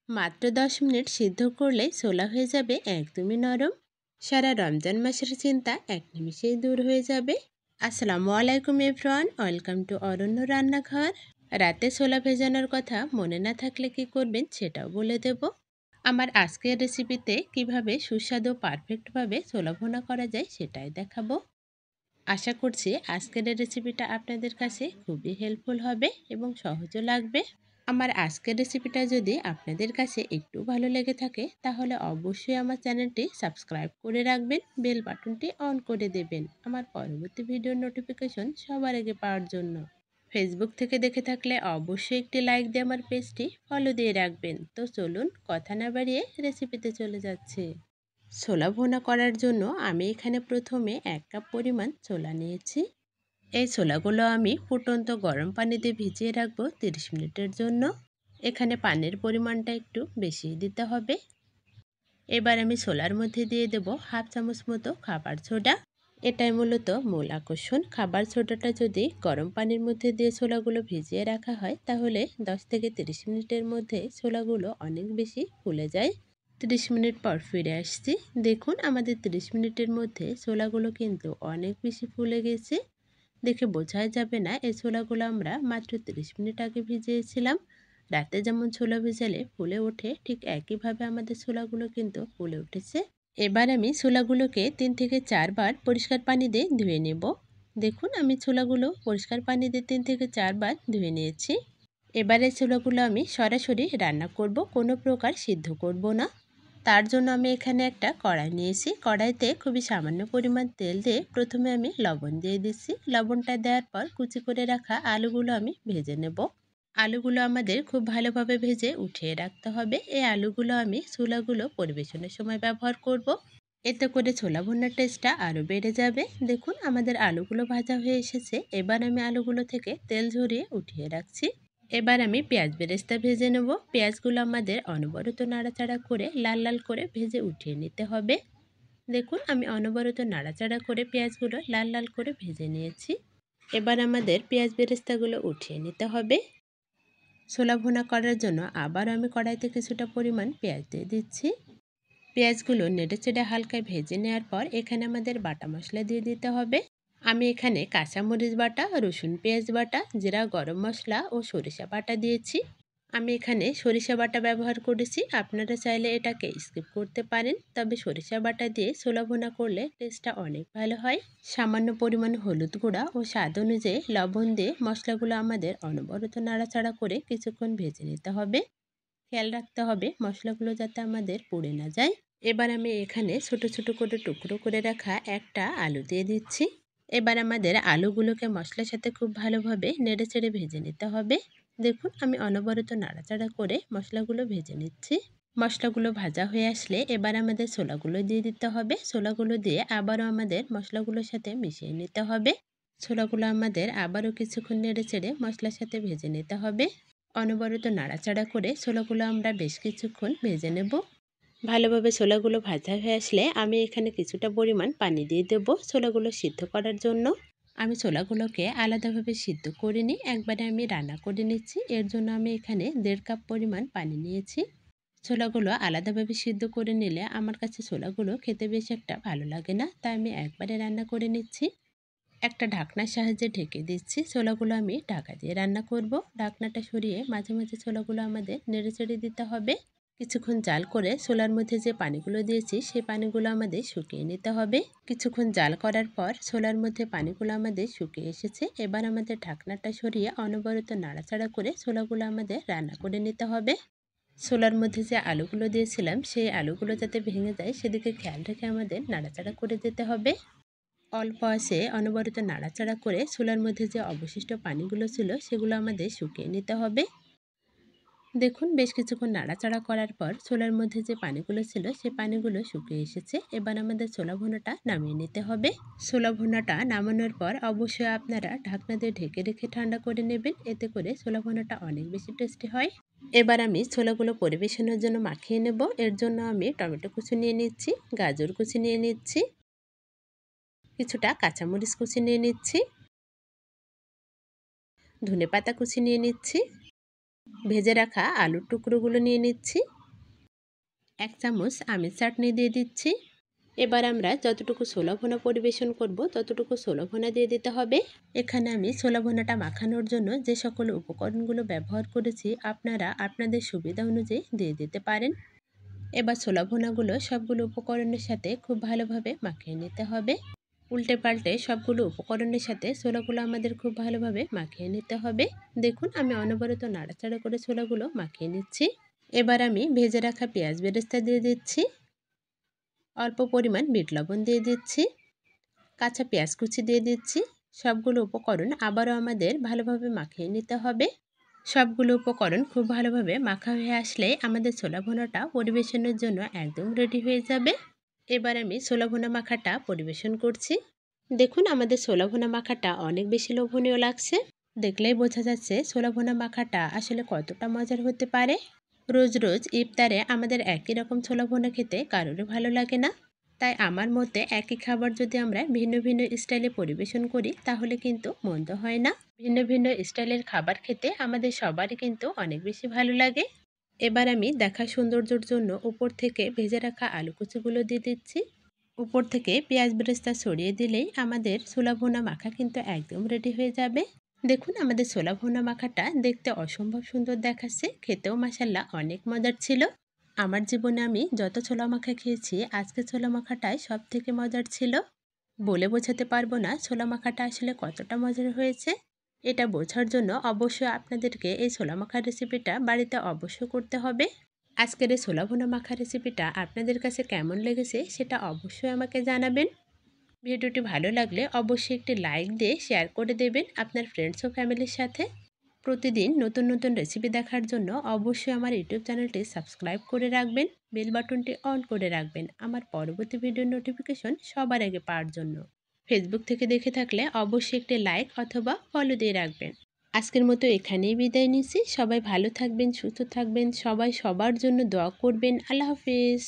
মাত্র 10 মিনিট সিদ্ধ করলেই ছোলা হয়ে যাবে একদমই নরম। সারা রমজান মাসের চিন্তা এক নিমিষেই দূর হয়ে যাবে। আসসালামু আলাইকুম এভরিওয়ান, ওয়েলকাম টু অরণ্য রান্নাঘর। রাতে ছোলা ভেজানোর কথা মনে না থাকলে কি করবেন সেটাও বলে দেব। আমার আজকের রেসিপিতে কিভাবে সুস্বাদু পারফেক্টভাবে ছোলা ভুনা করা যায় সেটাই দেখাবো। আশা করছি আজকের এই রেসিপিটা আপনাদের কাছে খুবই হেল্পফুল হবে এবং সহজও লাগবে। আমার আজকের রেসিপিটা যদি আপনাদের কাছে একটু ভালো লেগে থাকে তাহলে অবশ্যই আমার চ্যানেলটি সাবস্ক্রাইব করে রাখবেন, বেল বাটনটি অন করে দেবেন আমার পরবর্তী ভিডিওর নোটিফিকেশন সবার আগে পাওয়ার জন্য। ফেসবুক থেকে দেখে থাকলে অবশ্যই একটি লাইক দিয়ে আমার পেজটি ফলো দিয়ে রাখবেন। তো চলুন কথা না বাড়িয়ে রেসিপিতে চলে যাচ্ছে। ছোলা ভুনা করার জন্য আমি এখানে প্রথমে 1 কাপ পরিমাণ ছোলা নিয়েছি। এই ছোলাগুলো আমি ফুটন্ত গরম পানিতে ভিজিয়ে রাখবো 30 মিনিটের জন্য। এখানে পানির পরিমাণটা একটু বেশি দিতে হবে। এবার আমি ছোলার মধ্যে দিয়ে দেব হাফ চামচ মতো খাবার সোডা। এটাই মূলত মূল আকর্ষণ। খাবার সোডাটা যদি গরম পানির মধ্যে দিয়ে ছোলাগুলো ভিজিয়ে রাখা হয় তাহলে 10 থেকে 30 মিনিটের মধ্যে ছোলাগুলো অনেক বেশি ফুলে যায়। 30 মিনিট পর ফিরে আসছি। দেখুন আমাদের 30 মিনিটের মধ্যে ছোলাগুলো কিন্তু অনেক বেশি ফুলে গেছে। দেখে বোঝাই যাবে না এই ছোলাগুলো আমরা মাত্র 30 মিনিট আগে ভিজিয়েছিলাম। রাতে যেমন ছোলা ভেজালে ফুলে ওঠে ঠিক একইভাবে আমাদের ছোলাগুলো কিন্তু ফুলে উঠেছে। এবার আমি ছোলাগুলোকে 3 থেকে 4 বার পরিষ্কার পানি দিয়ে ধুয়ে নেব। দেখুন আমি ছোলাগুলো পরিষ্কার পানি দিয়ে 3 থেকে 4 বার ধুয়ে নিয়েছি। এবারে ছোলাগুলো আমি সরাসরি রান্না করব, কোনো প্রকার সিদ্ধ করব না। তার জন্য আমি এখানে একটা কড়াই নিয়েছি। কড়াইতে খুবই সামান্য পরিমাণ তেল দিয়ে প্রথমে আমি লবণ দিয়ে দিচ্ছি। লবণটা দেওয়ার পর কুচি করে রাখা আলুগুলো আমি ভেজে নেব। আলুগুলো আমাদের খুব ভালোভাবে ভেজে উঠিয়ে রাখতে হবে। এই আলুগুলো আমি ছোলাগুলো পরিবেশনের সময় ব্যবহার করব। এতে করে ছোলা ভুনার টেস্টটা আরও বেড়ে যাবে। দেখুন আমাদের আলুগুলো ভাজা হয়ে এসেছে। এবার আমি আলুগুলো থেকে তেল ঝরিয়ে উঠিয়ে রাখছি। এবার আমি পেঁয়াজ বেরেস্তা ভেজে নেব। পেঁয়াজগুলো আমাদের অনবরত নাড়াচাড়া করে লাল লাল করে ভেজে উঠিয়ে নিতে হবে। দেখুন আমি অনবরত নাড়াচাড়া করে পেঁয়াজগুলো লাল লাল করে ভেজে নিয়েছি। এবার আমাদের পেঁয়াজ বেরেস্তাগুলো উঠিয়ে নিতে হবে। ছোলা ভুনা করার জন্য আবার আমি কড়াইতে কিছুটা পরিমাণ পেঁয়াজ দিয়ে দিচ্ছি। পেঁয়াজগুলো নেড়েচেড়ে হালকা ভেজে নেওয়ার পর এখানে আমাদের বাটা মশলা দিয়ে দিতে হবে। আমি এখানে কাঁচামরিচ বাটা, রসুন পেঁয়াজ বাটা, জিরা গরম মশলা ও সরিষা বাটা দিয়েছি। আমি এখানে সরিষা বাটা ব্যবহার করেছি, আপনারা চাইলে এটাকে স্কিপ করতে পারেন। তবে সরিষা বাটা দিয়ে ছোলা ভুনা করলে টেস্টটা অনেক ভালো হয়। সামান্য পরিমাণ হলুদ গুঁড়া ও স্বাদ অনুযায়ী লবণ দিয়ে মশলাগুলো আমাদের অনবরত নাড়াচাড়া করে কিছুক্ষণ ভেজে নিতে হবে। খেয়াল রাখতে হবে মশলাগুলো যাতে আমাদের পুড়ে না যায়। এবার আমি এখানে ছোট ছোট করে টুকরো করে রাখা একটা আলু দিয়ে দিচ্ছি। এবার আমাদের আলুগুলোকে মশলার সাথে খুব ভালোভাবে নেড়েচেড়ে ভেজে নিতে হবে। দেখুন আমি অনবরত নাড়াচাড়া করে মশলাগুলো ভেজে নিচ্ছি। মশলাগুলো ভাজা হয়ে আসলে এবার আমাদের ছোলাগুলো দিয়ে দিতে হবে। ছোলাগুলো দিয়ে আবারও আমাদের মশলাগুলোর সাথে মিশিয়ে নিতে হবে। ছোলাগুলো আমাদের আবারও কিছুক্ষণ নেড়েচেড়ে মশলার সাথে ভেজে নিতে হবে। অনবরত নাড়াচাড়া করে ছোলাগুলো আমরা বেশ কিছুক্ষণ ভেজে নেব। ভালোভাবে ছোলাগুলো ভাজা হয়ে আসলে আমি এখানে কিছুটা পরিমাণ পানি দিয়ে দেব ছোলাগুলো সিদ্ধ করার জন্য। আমি ছোলাগুলোকে আলাদাভাবে সিদ্ধ করিনি, একবারে আমি রান্না করে নিচ্ছি। এর জন্য আমি এখানে 1.5 কাপ পরিমাণ পানি নিয়েছি। ছোলাগুলো আলাদাভাবে সিদ্ধ করে নিলে আমার কাছে ছোলাগুলো খেতে বেশ একটা ভালো লাগে না, তাই আমি একবারে রান্না করে নিচ্ছি। একটা ঢাকনার সাহায্যে ঢেকে দিচ্ছি। ছোলাগুলো আমি ঢাকা দিয়ে রান্না করব। ঢাকনাটা সরিয়ে মাঝে মাঝে ছোলাগুলো আমাদের নেড়েচেড়ে দিতে হবে। কিছুক্ষণ জাল করে ছোলার মধ্যে যে পানিগুলো দিয়েছি সেই পানিগুলো আমাদের শুকিয়ে নিতে হবে। কিছুক্ষণ জাল করার পর ছোলার মধ্যে পানিগুলো আমাদের শুকিয়ে এসেছে। এবার আমাদের ঢাকনাটা সরিয়ে অনবরত নাড়াচাড়া করে ছোলাগুলো আমাদের রান্না করে নিতে হবে। ছোলার মধ্যে যে আলুগুলো দিয়েছিলাম সেই আলুগুলো যাতে ভেঙে যায় সেদিকে খেয়াল রেখে আমাদের নাড়াচাড়া করে যেতে হবে। অল্প আঁচে অনবরত নাড়াচাড়া করে ছোলার মধ্যে যে অবশিষ্ট পানিগুলো ছিল সেগুলো আমাদের শুকিয়ে নিতে হবে। দেখুন বেশ কিছুক্ষণ নাড়াচাড়া করার পর ছোলার মধ্যে যে পানিগুলো ছিল সেই পানিগুলো শুকিয়ে এসেছে। এবার আমাদের ছোলা ভুনাটা নামিয়ে নিতে হবে। ছোলা ভুনাটা নামানোর পর অবশ্যই আপনারা ঢাকনা দিয়ে ঢেকে রেখে ঠান্ডা করে নেবেন, এতে করে ছোলা ভুনাটা অনেক বেশি টেস্টি হয়। এবার আমি ছোলাগুলো পরিবেশনের জন্য মাখিয়ে নেব। এর জন্য আমি টমেটো কুচি নিয়ে নিচ্ছি, গাজর কুচি নিয়ে নিচ্ছি, কিছুটা কাঁচামরিচ কুচি নিয়ে নিচ্ছি, ধনেপাতা কুচি নিয়ে নিচ্ছি, ভেজে রাখা আলুর টুকরোগুলো নিয়ে নিচ্ছি। 1 চামচ আমের চাটনি দিয়ে দিচ্ছি। এবার আমরা যতটুকু ছোলা ভুনা পরিবেশন করব ততটুকু ছোলা ভুনা দিয়ে দিতে হবে। এখানে আমি ছোলা ভুনাটা মাখানোর জন্য যে সকল উপকরণগুলো ব্যবহার করেছি আপনারা আপনাদের সুবিধা অনুযায়ী দিয়ে দিতে পারেন। এবার ছোলা ভুনাগুলো সবগুলো উপকরণের সাথে খুব ভালোভাবে মাখিয়ে নিতে হবে। উল্টে পাল্টে সবগুলো উপকরণের সাথে ছোলাগুলো আমাদের খুব ভালোভাবে মাখিয়ে নিতে হবে। দেখুন আমি অনবরত নাড়াচাড়া করে ছোলাগুলো মাখিয়ে নিচ্ছি। এবার আমি ভেজে রাখা পেঁয়াজ বেরেস্তা দিয়ে দিচ্ছি, অল্প পরিমাণ বিট লবণ দিয়ে দিচ্ছি, কাঁচা পেঁয়াজ কুচি দিয়ে দিচ্ছি। সবগুলো উপকরণ আবারও আমাদের ভালোভাবে মাখিয়ে নিতে হবে। সবগুলো উপকরণ খুব ভালোভাবে মাখা হয়ে আসলে আমাদের ছোলা ভুনাটা পরিবেশনের জন্য একদম রেডি হয়ে যাবে। এবার আমি ছোলা ভুনা মাখাটা পরিবেশন করছি। দেখুন আমাদের ছোলা ভুনা মাখাটা অনেক বেশি লোভনীয় লাগছে। দেখলেই বোঝা যাচ্ছে ছোলা ভুনা মাখাটা আসলে কতটা মজার হতে পারে। রোজ রোজ ইফতারে আমাদের একই রকম ছোলা ভুনা খেতে কারোরই ভালো লাগে না। তাই আমার মতে একই খাবার যদি আমরা ভিন্ন ভিন্ন স্টাইলে পরিবেশন করি তাহলে কিন্তু মন্দ হয় না। ভিন্ন ভিন্ন স্টাইলের খাবার খেতে আমাদের সবারই কিন্তু অনেক বেশি ভালো লাগে। এবার আমি দেখা সৌন্দর্যের জন্য উপর থেকে ভেজে রাখা আলু কুচিগুলো দিয়ে দিচ্ছি। উপর থেকে পেঁয়াজ বেরেস্তা ছড়িয়ে দিলেই আমাদের ছোলা ভুনা মাখা কিন্তু একদম রেডি হয়ে যাবে। দেখুন আমাদের ছোলা ভুনা মাখাটা দেখতে অসম্ভব সুন্দর দেখাচ্ছে, খেতেও মাশাআল্লাহ অনেক মজার ছিল। আমার জীবনে আমি যত ছোলা মাখা খেয়েছি আজকে ছোলা মাখাটাই সব থেকে মজার ছিল। বলে বোঝাতে পারবো না ছোলা মাখাটা আসলে কতটা মজার হয়েছে। এটা বোঝার জন্য অবশ্যই আপনাদেরকে এই ছোলা মাখার রেসিপিটা বাড়িতে অবশ্যই করতে হবে। আজকের এই ছোলা ভুনা মাখা রেসিপিটা আপনাদের কাছে কেমন লেগেছে সেটা অবশ্যই আমাকে জানাবেন। ভিডিওটি ভালো লাগলে অবশ্যই একটি লাইক দিয়ে শেয়ার করে দেবেন আপনার ফ্রেন্ডস ও ফ্যামিলির সাথে। প্রতিদিন নতুন নতুন রেসিপি দেখার জন্য অবশ্যই আমার ইউটিউব চ্যানেলটি সাবস্ক্রাইব করে রাখবেন, বেল বাটনটি অন করে রাখবেন আমার পরবর্তী ভিডিওর নোটিফিকেশন সবার আগে পাওয়ার জন্য। ফেসবুক থেকে দেখে থাকলে অবশ্যই একটি লাইক অথবা ফলো দিয়ে রাখবেন। আজকের মতো এখানেই বিদায় নিচ্ছি। সবাই ভালো থাকবেন, সুস্থ থাকবেন, সবাই সবার জন্য দোয়া করবেন। আল্লাহ হাফিজ।